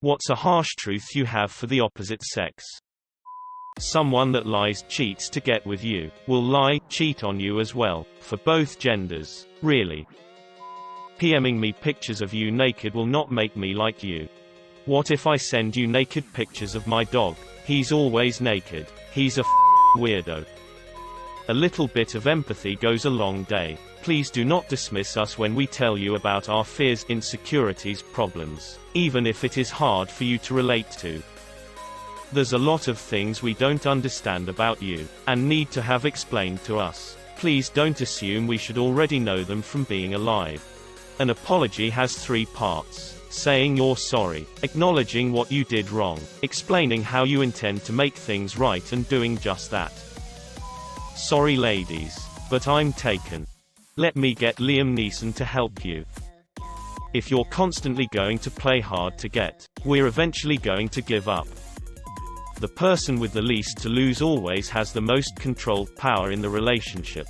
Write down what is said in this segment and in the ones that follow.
What's a harsh truth you have for the opposite sex? Someone that lies cheats to get with you. Will lie, cheat on you as well, for both genders. Really? PMing me pictures of you naked will not make me like you. What if I send you naked pictures of my dog? He's always naked. He's a weirdo. A little bit of empathy goes a long day. Please do not dismiss us when we tell you about our fears, insecurities, problems, even if it is hard for you to relate to. There's a lot of things we don't understand about you, and need to have explained to us. Please don't assume we should already know them from being alive. An apology has 3 parts. Saying you're sorry, acknowledging what you did wrong, explaining how you intend to make things right, and doing just that. Sorry ladies, but I'm taken. Let me get Liam Neeson to help you. If you're constantly going to play hard to get, we're eventually going to give up. The person with the least to lose always has the most controlled power in the relationship.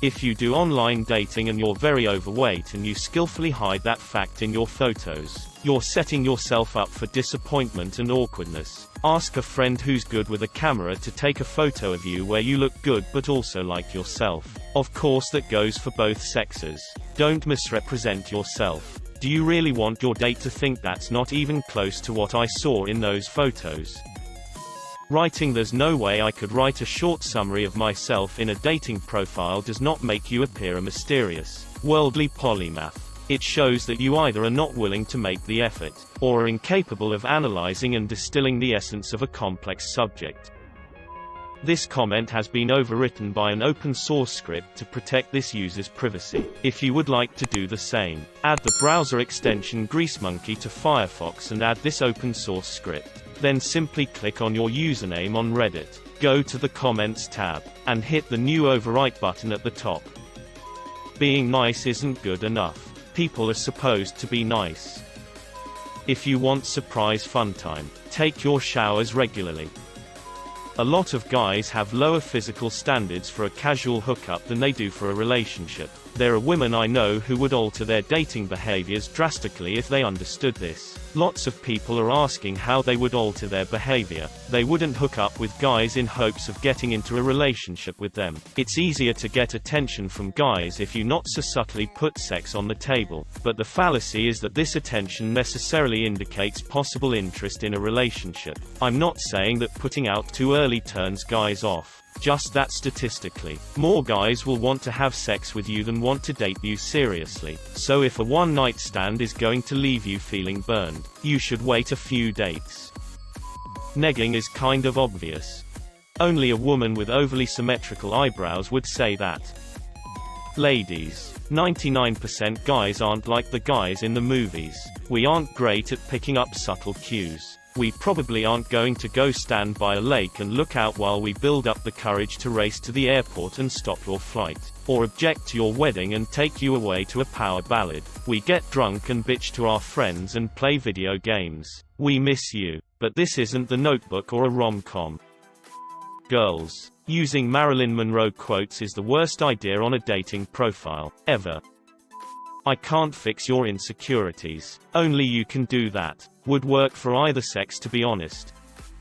If you do online dating and you're very overweight and you skillfully hide that fact in your photos, you're setting yourself up for disappointment and awkwardness. Ask a friend who's good with a camera to take a photo of you where you look good but also like yourself. Of course that goes for both sexes. Don't misrepresent yourself. Do you really want your date to think that's not even close to what I saw in those photos? Writing "there's no way I could write a short summary of myself in a dating profile" does not make you appear a mysterious, worldly polymath. It shows that you either are not willing to make the effort, or are incapable of analyzing and distilling the essence of a complex subject. This comment has been overwritten by an open-source script to protect this user's privacy. If you would like to do the same, add the browser extension GreaseMonkey to Firefox and add this open-source script. Then simply click on your username on Reddit, go to the Comments tab, and hit the New Overwrite button at the top. Being nice isn't good enough. People are supposed to be nice. If you want surprise fun time, take your showers regularly. A lot of guys have lower physical standards for a casual hookup than they do for a relationship. There are women I know who would alter their dating behaviors drastically if they understood this. Lots of people are asking how they would alter their behavior. They wouldn't hook up with guys in hopes of getting into a relationship with them. It's easier to get attention from guys if you not so subtly put sex on the table. But the fallacy is that this attention necessarily indicates possible interest in a relationship. I'm not saying that putting out too early turns guys off. Just that statistically, more guys will want to have sex with you than want to date you seriously. So if a one-night stand is going to leave you feeling burned, you should wait a few dates. Negging is kind of obvious. Only a woman with overly symmetrical eyebrows would say that. Ladies, 99% guys aren't like the guys in the movies. We aren't great at picking up subtle cues. We probably aren't going to go stand by a lake and look out while we build up the courage to race to the airport and stop your flight, or object to your wedding and take you away to a power ballad. We get drunk and bitch to our friends and play video games. We miss you. But this isn't The Notebook or a rom-com. Girls, using Marilyn Monroe quotes is the worst idea on a dating profile, ever. I can't fix your insecurities. Only you can do that. Would work for either sex, to be honest.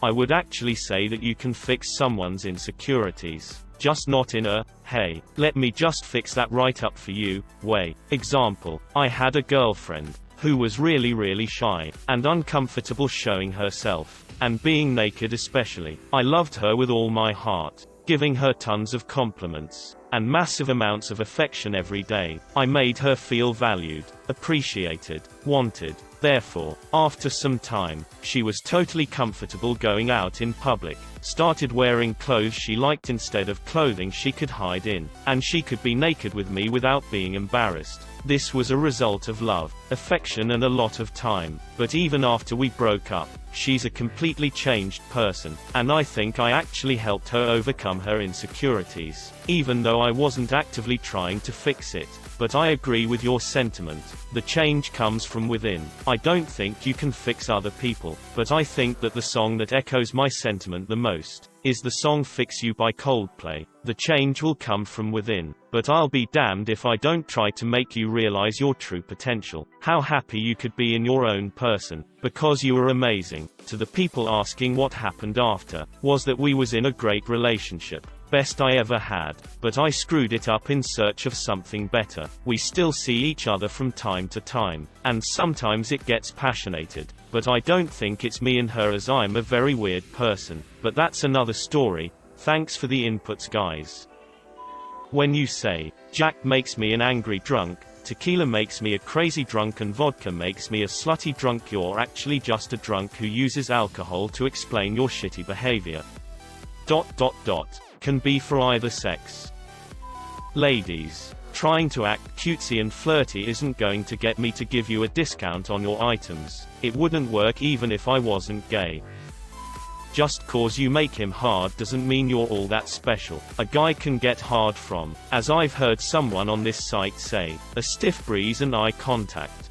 I would actually say that you can fix someone's insecurities. Just not in a, "hey, let me just fix that right up for you" way. Example, I had a girlfriend who was really shy, and uncomfortable showing herself, and being naked especially. I loved her with all my heart, giving her tons of compliments, and massive amounts of affection every day. I made her feel valued, appreciated, wanted. Therefore, after some time, she was totally comfortable going out in public, started wearing clothes she liked instead of clothing she could hide in, and she could be naked with me without being embarrassed. This was a result of love, affection and a lot of time. But even after we broke up, she's a completely changed person, and I think I actually helped her overcome her insecurities, even though I wasn't actively trying to fix it. but I agree with your sentiment. The change comes from within. I don't think you can fix other people, but I think that the song that echoes my sentiment the most is the song Fix You by Coldplay. The change will come from within, but I'll be damned if I don't try to make you realize your true potential, how happy you could be in your own person, because you are amazing. To the people asking what happened after, was that we was in a great relationship. Best I ever had, but I screwed it up in search of something better. We still see each other from time to time, and sometimes it gets passionated, but I don't think it's me and her, as I'm a very weird person, but that's another story. Thanks for the inputs, guys. When you say, Jack makes me an angry drunk, tequila makes me a crazy drunk, and vodka makes me a slutty drunk, you're actually just a drunk who uses alcohol to explain your shitty behavior. ... Can be for either sex. Ladies, trying to act cutesy and flirty isn't going to get me to give you a discount on your items. It wouldn't work even if I wasn't gay. Just cause you make him hard doesn't mean you're all that special. A guy can get hard from, as I've heard someone on this site say, a stiff breeze and eye contact.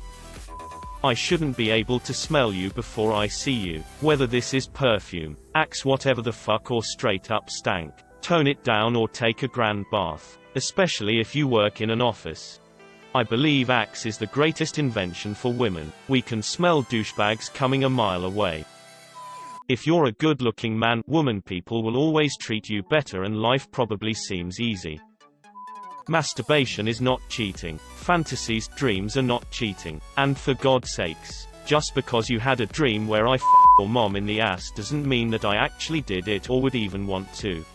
I shouldn't be able to smell you before I see you, whether this is perfume, Axe whatever the fuck, or straight up stank. Tone it down or take a grand bath, especially if you work in an office. I believe Axe is the greatest invention for women. We can smell douchebags coming a mile away. If you're a good-looking man, woman, people will always treat you better and life probably seems easy. Masturbation is not cheating. Fantasies, dreams are not cheating. And for God's sakes, just because you had a dream where I f***ed your mom in the ass doesn't mean that I actually did it or would even want to.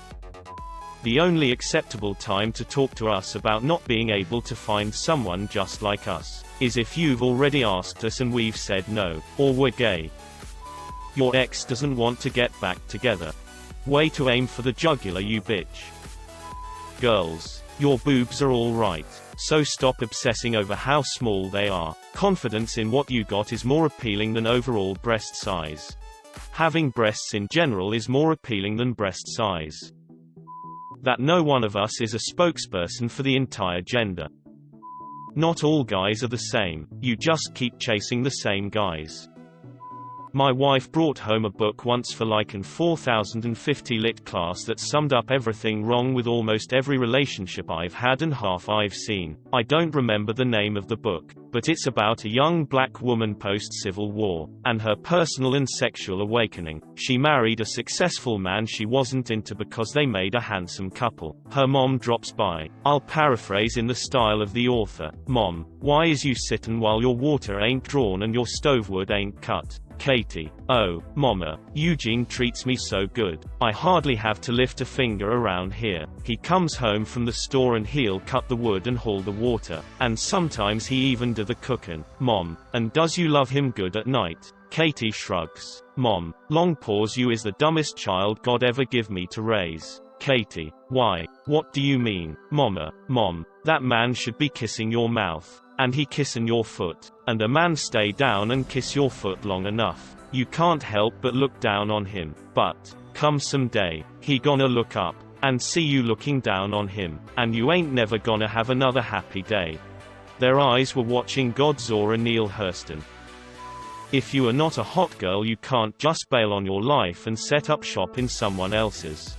The only acceptable time to talk to us about not being able to find someone just like us is if you've already asked us and we've said no, or we're gay. Your ex doesn't want to get back together. Way to aim for the jugular, you bitch. Girls, your boobs are alright, so stop obsessing over how small they are. Confidence in what you got is more appealing than overall breast size. Having breasts in general is more appealing than breast size. That no one of us is a spokesperson for the entire gender. Not all guys are the same, you just keep chasing the same guys. My wife brought home a book once for like an 4050 lit class that summed up everything wrong with almost every relationship I've had and half I've seen. I don't remember the name of the book, but it's about a young black woman post-Civil War, and her personal and sexual awakening. She married a successful man she wasn't into because they made a handsome couple. Her mom drops by. I'll paraphrase in the style of the author. Mom, why is you sittin' while your water ain't drawn and your stovewood ain't cut? Katie, oh, mama, Eugene treats me so good. I hardly have to lift a finger around here. He comes home from the store and he'll cut the wood and haul the water, and sometimes he even do the cookin'. Mom, and does you love him good at night? Katie shrugs. Mom, long pause, you is the dumbest child God ever give me to raise. Katie, why? What do you mean? Mama, Mom, that man should be kissing your mouth. And he kissin' your foot. And a man stay down and kiss your foot long enough. You can't help but look down on him. But, come some day, he gonna look up, and see you looking down on him, and you ain't never gonna have another happy day. Their eyes were watching Godzilla Neil Hurston. If you are not a hot girl, you can't just bail on your life and set up shop in someone else's.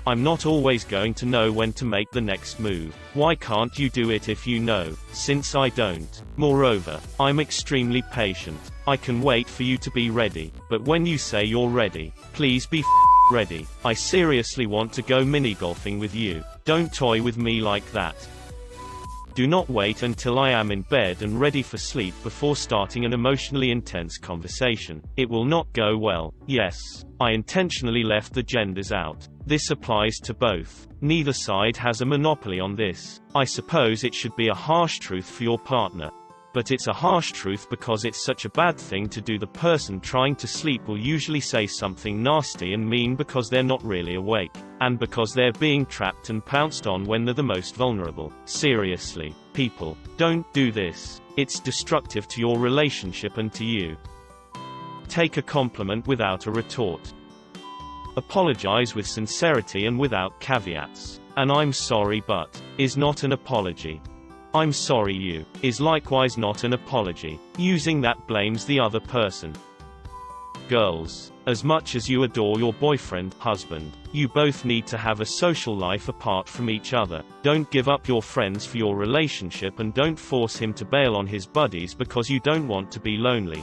I'm not always going to know when to make the next move. Why can't you do it if you know, since I don't? Moreover, I'm extremely patient. I can wait for you to be ready, but when you say you're ready, please be ready. I seriously want to go mini-golfing with you. Don't toy with me like that. Do not wait until I am in bed and ready for sleep before starting an emotionally intense conversation. It will not go well. Yes, I intentionally left the genders out. This applies to both. Neither side has a monopoly on this. I suppose it should be a harsh truth for your partner. But it's a harsh truth because it's such a bad thing to do. The person trying to sleep will usually say something nasty and mean because they're not really awake, and because they're being trapped and pounced on when they're the most vulnerable. Seriously, people, don't do this. It's destructive to your relationship and to you. Take a compliment without a retort. Apologize with sincerity and without caveats. And I'm sorry but is not an apology. "I'm sorry you" is likewise not an apology. Using that blames the other person. Girls, as much as you adore your boyfriend, husband, you both need to have a social life apart from each other. Don't give up your friends for your relationship, and don't force him to bail on his buddies because you don't want to be lonely.